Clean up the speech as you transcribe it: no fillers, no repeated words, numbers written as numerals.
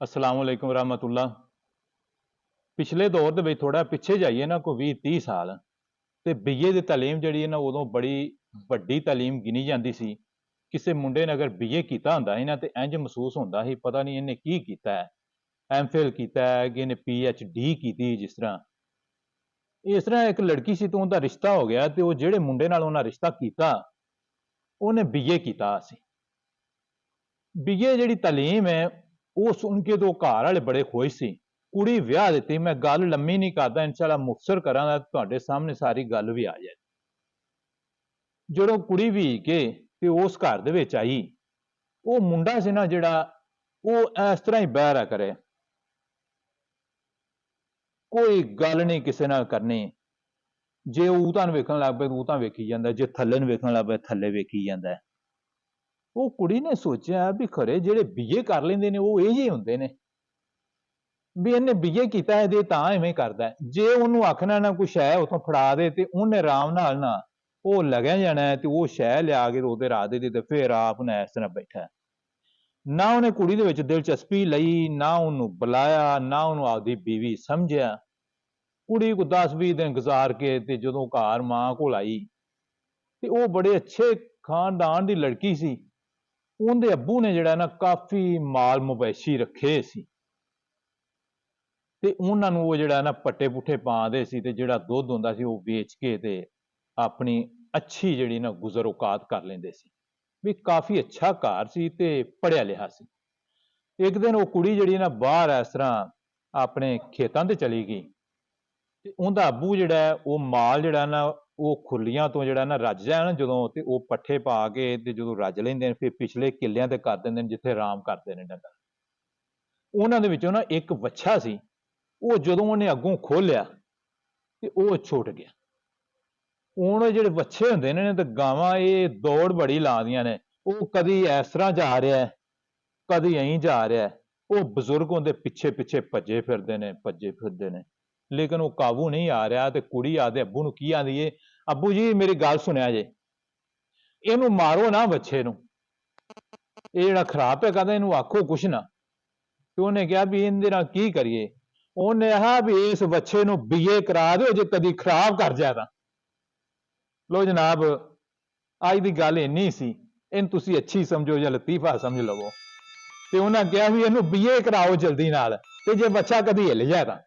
अस्सलाम वालेकुम रहमतुल्लाह। पिछले दौर ਦੇ ਵਿੱਚ ਥੋੜਾ ਪਿੱਛੇ ਜਾਈਏ ਨਾ ਕੋਈ 20-30 ਸਾਲ ਤੇ ਬੀਏ ਦੀ ਤਾਲੀਮ ਜਿਹੜੀ ਹੈ ਨਾ ਉਦੋਂ ਬੜੀ ਵੱਡੀ ਤਾਲੀਮ ਗਿਣੀ ਜਾਂਦੀ ਸੀ। ਕਿਸੇ ਮੁੰਡੇ ਨੇ ਅਗਰ ਬੀਏ ਕੀਤਾ ਹੁੰਦਾ ਸੀ ਨਾ ਤੇ ਇੰਜ ਮਹਿਸੂਸ ਹੁੰਦਾ ਸੀ ਪਤਾ ਨਹੀਂ ਇਹਨੇ ਕੀ ਕੀਤਾ ਹੈ, ਐਮਫਿਲ ਕੀਤਾ ਹੈ ਕਿ ਇਹਨੇ ਪੀਐਚਡੀ ਕੀਤੀ। ਜਿਸ ਤਰ੍ਹਾਂ ਇਸ ਤਰ੍ਹਾਂ ਇੱਕ ਲੜਕੀ ਸੀ ਤੇ ਉਹਦਾ ਰਿਸ਼ਤਾ ਹੋ ਗਿਆ ਤੇ ਉਹ ਜਿਹੜੇ ਮੁੰਡੇ ਨਾਲ ਉਹਨਾਂ ਰਿਸ਼ਤਾ ਕੀਤਾ ਉਹਨੇ ਬੀਏ ਕੀਤਾ ਸੀ। ਬੀਏ ਜਿਹੜੀ ਤਾਲੀਮ ਹੈ ਉਹ ਸੁਣ ਕੇ ਤੋਂ ਘਰ ਵਾਲੇ ਬੜੇ ਖੁਸ਼ ਸੀ। ਕੁੜੀ ਵਿਆਹ ਦਿੱਤੀ। ਮੈਂ ਗੱਲ ਲੰਮੀ ਨਹੀਂ ਕਰਦਾ, ਇਨਸ਼ਾਅੱਲਾ ਮੁਖਤਸਰ ਕਰਾਂਗਾ, ਤੁਹਾਡੇ ਸਾਹਮਣੇ ਸਾਰੀ ਗੱਲ ਵੀ ਆ ਜਾਏ। ਜਦੋਂ ਕੁੜੀ ਵੀ ਕੇ ਤੇ ਉਸ ਘਰ ਦੇ ਵਿੱਚ ਆਈ, ਉਹ ਮੁੰਡਾ ਸੀ ਨਾ ਜਿਹੜਾ ਉਹ ਇਸ ਤਰ੍ਹਾਂ ਹੀ ਬਹਿ ਰਿਹਾ ਕਰੇ, ਕੋਈ ਗੱਲ ਨਹੀਂ ਕਿਸੇ ਨਾਲ ਕਰਨੀ। ਜੇ ਉਹ ਤਾਂ ਵੇਖਣ ਲੱਗ ਪਏ ਉਹ ਤਾਂ ਵੇਖੀ ਜਾਂਦਾ, ਜੇ ਥੱਲੇ ਨੂੰ ਵੇਖਣ ਲੱਗ ਪਏ ਥੱਲੇ ਵੇਖੀ ਜਾਂਦਾ। ਉਹ ਕੁੜੀ ਨੇ ਸੋਚਿਆ ਵੀ ਖਰੇ ਜਿਹੜੇ ਬੀਏ ਕਰ ਲੈਂਦੇ ਨੇ ਉਹ ਇਹ ਜਿਹੇ ਹੁੰਦੇ ਨੇ, ਵੀ ਇਹਨੇ ਬੀਏ ਕੀਤਾ ਇਹਦੇ ਤਾਂ ਐਵੇਂ ਕਰਦਾ। ਜੇ ਉਹਨੂੰ ਆਖਣਾ ਨਾ ਕੁਛ ਹੈ ਉਥੋਂ ਫੜਾ ਦੇ ਤੇ ਉਹਨੇ ਆਰਾਮ ਨਾਲ ਨਾ ਉਹ ਲੱਗਿਆ ਜਾਣਾ ਤੇ ਉਹ ਸ਼ੈ ਲਿਆ ਕੇ ਉਹਦੇ ਰਾਹ ਦੇ ਤੇ ਫਿਰ ਆਪ ਨੇ ਇਸ ਤਰ੍ਹਾਂ ਬੈਠਾ। ਨਾ ਉਹਨੇ ਕੁੜੀ ਦੇ ਵਿੱਚ ਦਿਲਚਸਪੀ ਲਈ, ਨਾ ਉਹਨੂੰ ਬੁਲਾਇਆ, ਨਾ ਉਹਨੂੰ ਆਪਦੀ ਬੀਵੀ ਸਮਝਿਆ। ਕੁੜੀ ਕੋ 10-20 ਦਿਨ ਗੁਜ਼ਾਰ ਕੇ ਤੇ ਜਦੋਂ ਘਰ ਮਾਂ ਕੋਲ ਆਈ ਤੇ ਉਹ ਬੜੇ ਅੱਛੇ ਖਾਨਦਾਨ ਦੀ ਲੜਕੀ ਸੀ। ਉਹਦੇ ਅੱਬੂ ਨੇ ਜਿਹੜਾ ਨਾ ਕਾਫੀ ਮਾਲ ਮਵੇਸ਼ੀ ਰੱਖੇ ਸੀ ਤੇ ਉਹਨਾਂ ਨੂੰ ਉਹ ਜਿਹੜਾ ਨਾ ਪੱਟੇ ਪੁੱਠੇ ਪਾਉਂਦੇ ਸੀ ਤੇ ਜਿਹੜਾ ਦੁੱਧ ਹੁੰਦਾ ਸੀ ਉਹ ਵੇਚ ਕੇ ਤੇ ਆਪਣੀ ਅੱਛੀ ਜਿਹੜੀ ਨਾ ਗੁਜ਼ਰ ਔਕਾਤ ਕਰ ਲੈਂਦੇ ਸੀ। ਵੀ ਕਾਫੀ ਅੱਛਾ ਘਰ ਸੀ ਤੇ ਪੜ੍ਹਿਆ ਲਿਖਿਆ ਸੀ। ਇੱਕ ਦਿਨ ਉਹ ਕੁੜੀ ਜਿਹੜੀ ਨਾ ਬਾਹਰ ਇਸ ਤਰ੍ਹਾਂ ਆਪਣੇ ਖੇਤਾਂ ਤੇ ਚਲੀ ਗਈ ਤੇ ਉਹਦਾ ਅੱਬੂ ਜਿਹੜਾ ਉਹ ਮਾਲ ਜਿਹੜਾ ਨਾ ਉਹ ਖੁਰਲੀਆਂ ਤੋਂ ਜਿਹੜਾ ਨਾ ਰੱਜ ਜਾਏ ਨਾ ਜਦੋਂ, ਤੇ ਉਹ ਪੱਠੇ ਪਾ ਕੇ ਤੇ ਜਦੋਂ ਰੱਜ ਲੈਂਦੇ ਨੇ ਫਿਰ ਪਿਛਲੇ ਕਿੱਲਿਆਂ ਤੇ ਕਰ ਦਿੰਦੇ ਨੇ ਜਿੱਥੇ ਆਰਾਮ ਕਰਦੇ ਨੇ ਡੰਗਰ। ਉਹਨਾਂ ਦੇ ਵਿੱਚੋਂ ਨਾ ਇੱਕ ਵੱਛਾ ਸੀ, ਉਹ ਜਦੋਂ ਉਹਨੇ ਅੱਗੋਂ ਖੋਲਿਆ ਤੇ ਉਹ ਛੁੱਟ ਗਿਆ। ਹੁਣ ਜਿਹੜੇ ਵੱਛੇ ਹੁੰਦੇ ਨੇ ਤੇ ਗਾਵਾਂ ਇਹ ਦੌੜ ਬੜੀ ਲਾਉਂਦੀਆਂ ਨੇ, ਉਹ ਕਦੀ ਇਸ ਤਰ੍ਹਾਂ ਜਾ ਰਿਹਾ ਕਦੀ ਐਂ ਜਾ ਰਿਹਾ। ਉਹ ਬਜ਼ੁਰਗ ਉਹਦੇ ਪਿੱਛੇ ਪਿੱਛੇ ਭੱਜੇ ਫਿਰਦੇ ਨੇ ਲੇਕਿਨ ਉਹ ਕਾਬੂ ਨਹੀਂ ਆ ਰਿਹਾ। ਤੇ ਕੁੜੀ ਆਦੇ ਅੱਬੂ ਨੂੰ ਕੀ ਆਂਦੀ ਏ, ਅੱਬੂ ਜੀ ਮੇਰੀ ਗੱਲ ਸੁਣਿਆ ਜੇ, ਇਹਨੂੰ ਮਾਰੋ ਨਾ ਵੱਛੇ ਨੂੰ, ਇਹ ਜਿਹੜਾ ਖਰਾਬ ਹੈ ਕਹਿੰਦਾ ਇਹਨੂੰ ਆਖੋ ਕੁਛ ਨਾ। ਤੇ ਉਹਨੇ ਕਿਹਾ ਵੀ ਇਹਦੇ ਨਾਲ ਕੀ ਕਰੀਏ। ਉਹਨੇ ਆਹ ਵੀ ਇਸ ਵੱਛੇ ਨੂੰ ਬੀਏ ਕਰਾ ਦਿਓ ਜੇ ਕਦੀ ਖਰਾਬ ਕਰ ਜਾਏ ਤਾਂ। ਲੋ ਜਨਾਬ, ਅੱਜ ਦੀ ਗੱਲ ਇੰਨੀ ਸੀ, ਇਹਨੂੰ ਤੁਸੀਂ ਅੱਛੀ ਸਮਝੋ ਜਾਂ ਲਤੀਫਾ ਸਮਝ ਲਵੋ। ਤੇ ਉਹਨਾਂ ਕਿਹਾ ਵੀ ਇਹਨੂੰ ਬੀਏ ਕਰਾਓ ਜਲਦੀ ਨਾਲ, ਤੇ ਜੇ ਬੱਚਾ ਕਦੀ ਹਿੱਲ ਜਾਏ ਤਾਂ।